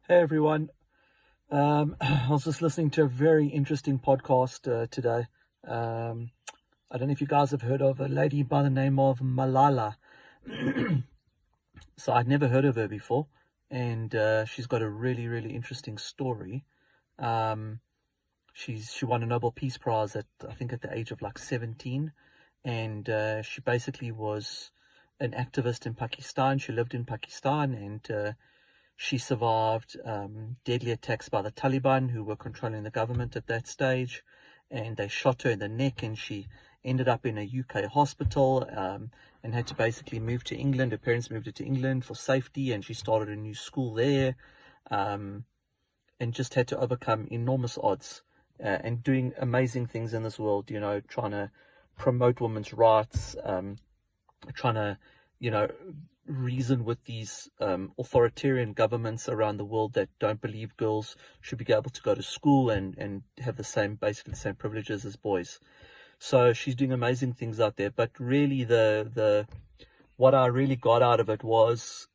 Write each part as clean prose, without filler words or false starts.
Hey everyone. I was just listening to a very interesting podcast today. Um, I don't know if you guys have heard of a lady by the name of Malala. So I'd never heard of her before, and she's got a really, really interesting story. Um, she won a Nobel Peace Prize at I think at the age of like 17, and she basically was an activist in Pakistan. She lived in Pakistan, and she survived deadly attacks by the Taliban, who were controlling the government at that stage, and they shot her in the neck, and she ended up in a UK hospital and had to basically move to England. Her parents moved her to England for safety, and she started a new school there, um, and just had to overcome enormous odds and doing amazing things in this world. Trying to promote women's rights, trying to, you know, reason with these authoritarian governments around the world that don't believe girls should be able to go to school and have basically the same privileges as boys. So she's doing amazing things out there. But really, the what I really got out of it was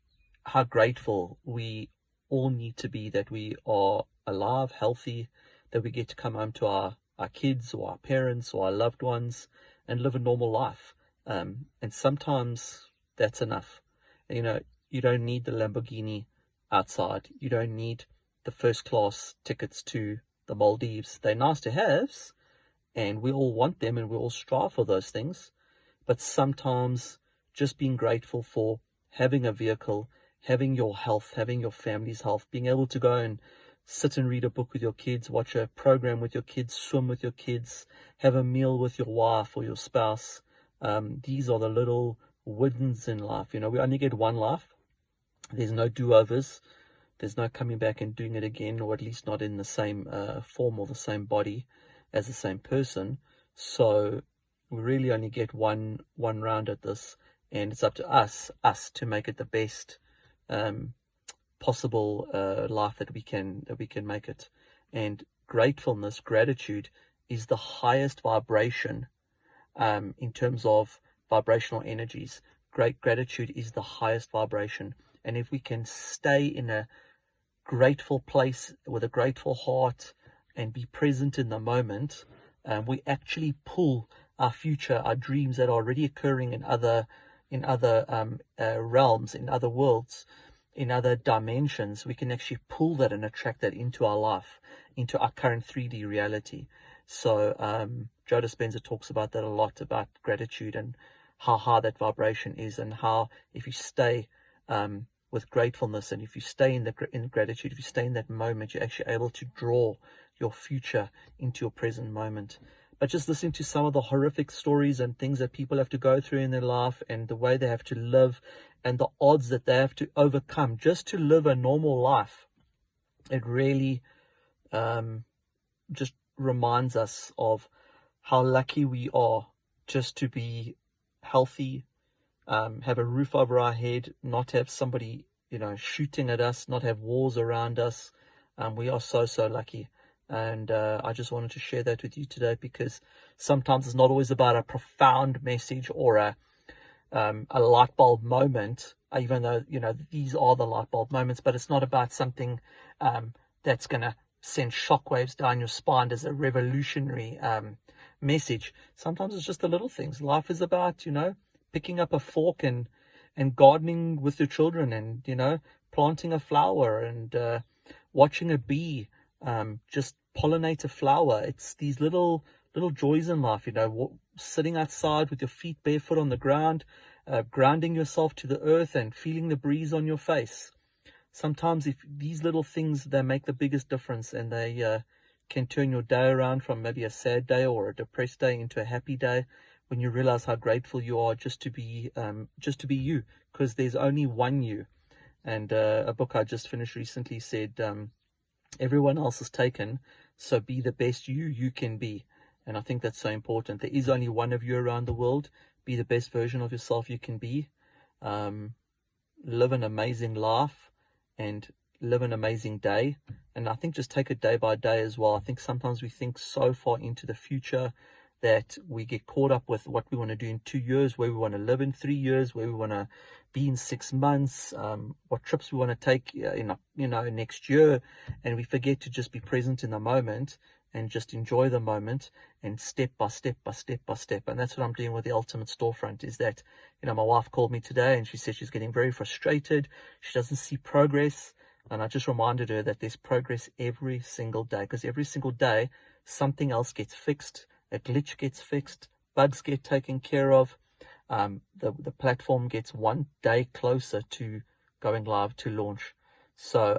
how grateful we all need to be that we are alive, healthy, that we get to come home to our kids or our parents or our loved ones and live a normal life. And sometimes that's enough. You know, you don't need the Lamborghini outside. You don't need the first class tickets to the Maldives. They're nice to haves, and we all want them and we all strive for those things. But sometimes just being grateful for having a vehicle, having your health, having your family's health, being able to go and sit and read a book with your kids, watch a program with your kids, swim with your kids, have a meal with your wife or your spouse. These are the little wins in life. We only get one life. There's no do-overs. There's no coming back and doing it again, or at least not in the same form or the same body as the same person. So we really only get one round at this, and it's up to us to make it the best possible life that we can make it. And gratitude is the highest vibration in terms of vibrational energies. Gratitude is the highest vibration, and if we can stay in a grateful place with a grateful heart and be present in the moment, we actually pull our future, our dreams that are already occurring in other realms, in other worlds, in other dimensions. We can actually pull that and attract that into our life, into our current 3D reality. So Joe Dispenza talks about that a lot, about gratitude and how high that vibration is, and how if you stay with gratefulness, and if you stay in gratitude, if you stay in that moment, you're actually able to draw your future into your present moment. But just listening to some of the horrific stories and things that people have to go through in their life, and the way they have to live, and the odds that they have to overcome just to live a normal life, it really just reminds us of how lucky we are just to be healthy, have a roof over our head, not have somebody, shooting at us, not have wars around us. We are so, so lucky. And I just wanted to share that with you today, because sometimes it's not always about a profound message or a light bulb moment, even though, these are the light bulb moments, but it's not about something that's going to send shockwaves down your spine as a revolutionary message. Sometimes it's just the little things. Life is about, picking up a fork and gardening with your children, and, planting a flower, and watching a bee just pollinate a flower. It's these little joys in life, sitting outside with your feet barefoot on the ground, grounding yourself to the earth and feeling the breeze on your face. Sometimes if these little things, they make the biggest difference, and they can turn your day around from maybe a sad day or a depressed day into a happy day, when you realize how grateful you are just to be you, because there's only one you. And a book I just finished recently said, everyone else is taken, so be the best you can be. And I think that's so important. There is only one of you around the world. Be the best version of yourself you can be. Live an amazing life and live an amazing day. And I think just take it day by day as well. I think sometimes we think so far into the future that we get caught up with what we want to do in 2 years, where we want to live in 3 years, where we want to be in 6 months, what trips we want to take next year, and we forget to just be present in the moment and just enjoy the moment, and step by step by step by step. And that's what I'm doing with the Ultimate Storefront, is that, my wife called me today and she said she's getting very frustrated. She doesn't see progress. And I just reminded her that there's progress every single day, because every single day something else gets fixed, a glitch gets fixed, bugs get taken care of. The platform gets one day closer to going live, to launch. So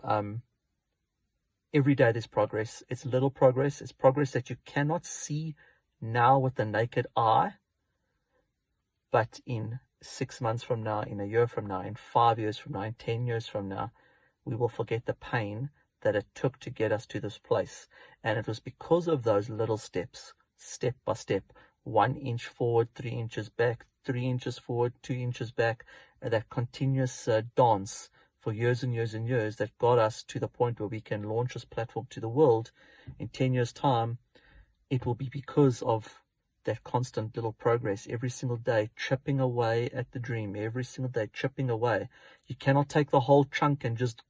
every day there's progress. It's little progress. It's progress that you cannot see now with the naked eye, but in 6 months from now, in a year from now, in 5 years from now, in 10 years from now, we will forget the pain that it took to get us to this place. And it was because of those little steps, step by step, 1 inch forward, 3 inches back, 3 inches forward, 2 inches back, that continuous dance for years and years and years, that got us to the point where we can launch this platform to the world. In 10 years' time, it will be because of that constant little progress, every single day, chipping away at the dream, every single day, chipping away. You cannot take the whole chunk and just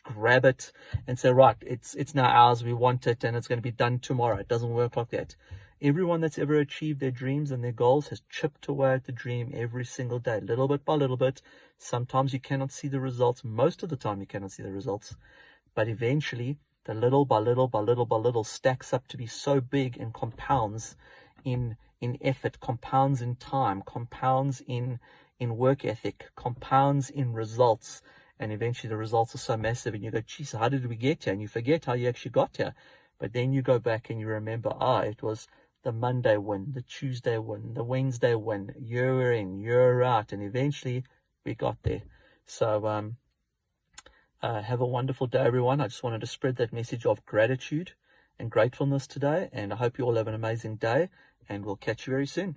grab it and say, right, it's now ours, we want it, and it's going to be done tomorrow. It doesn't work like that. Everyone that's ever achieved their dreams and their goals has chipped away at the dream every single day, little bit by little bit. Sometimes you cannot see the results. Most of the time you cannot see the results. But eventually, the little by little by little by little stacks up to be so big, and compounds in effort, compounds in time, compounds in work ethic, compounds in results. And eventually the results are so massive, and you go, geez, how did we get here? And you forget how you actually got here. But then you go back and you remember, it was the Monday win, the Tuesday win, the Wednesday win, year in, year out, and eventually we got there. So have a wonderful day, everyone. I just wanted to spread that message of gratitude and gratefulness today, and I hope you all have an amazing day, and we'll catch you very soon.